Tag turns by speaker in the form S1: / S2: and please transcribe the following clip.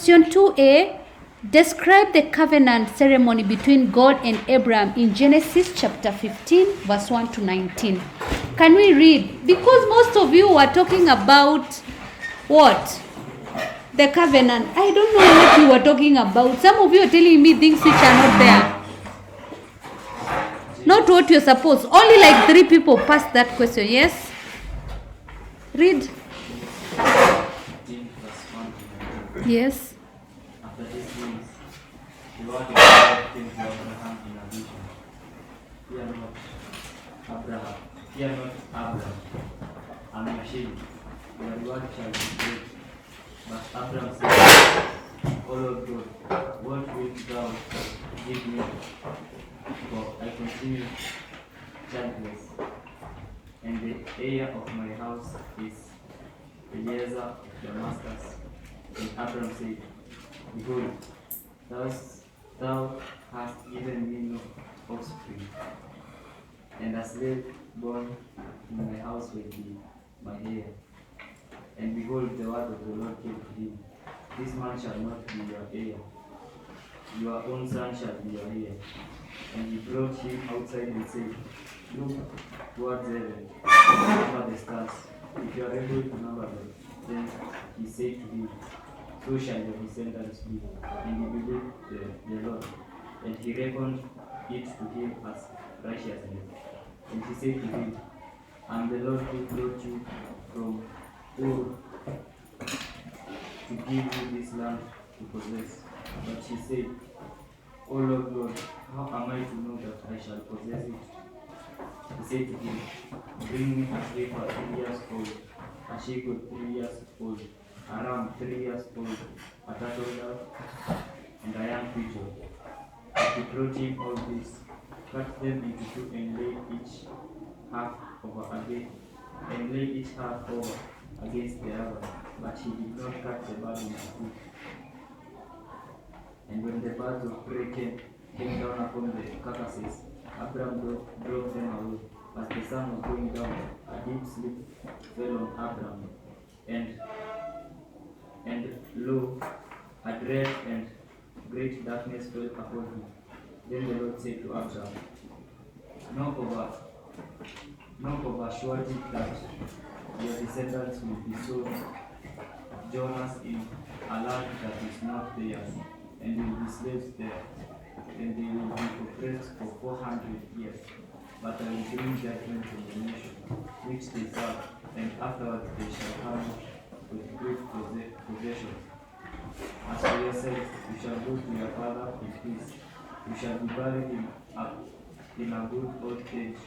S1: Question 2a. Describe the covenant ceremony between God and Abraham in Genesis chapter 15, verse 1 to 19. Can we read? Because most of you were talking about what? The covenant. I don't know what you were talking about. Some of you are telling me things which are not there. Not what you're supposed. Only like 3 people passed that question. Yes? Read. Yes.
S2: After these things, the word of God came to Abraham in a vision. Fear not, Abraham. Fear not, Abraham. I'm your shield. Your reward shall be great. But Abraham said, O Lord God, what wilt thou give me? For I continue childless, and the heir of my house is Eliezer of Damascus. And Abraham said, Behold, thou hast given me no offspring, and a slave born in my house will be my heir. And behold, the word of the Lord came to him, This man shall not be your heir, your own son shall be your heir. And he brought him outside and said, Look towards heaven, and number the stars, if you are able to number them. Then he said to him, So shall your descendants be. And he believed the Lord, and he reckoned it to him as righteousness. And he said to him, I am the Lord who brought you from Ur to give you this land to possess. But he said, O Lord God, how am I to know that I shall possess it? He said to him, Bring me a heifer 3 years old, a she-goat 3 years old, a ram 3 years old, a turtle dove, and a young pigeon. And he brought him all this, cut them into 2, and lay each half over against the other. But he did not cut the bird into 2. And when the birds of prey came down upon the carcasses, Abraham drove them away. As the sun was going down, a deep sleep fell on Abraham, and lo, a dread and great darkness fell upon him. Then the Lord said to Abraham, Know of a surety that your descendants will be sojourners in a land that is not theirs, and will be slaves there, and they will be oppressed for 400 years. But I will bring judgment on the nation which they serve, and afterwards they shall come with great possessions. As for yourself, you shall go to your father in peace. You shall be buried in a good old age,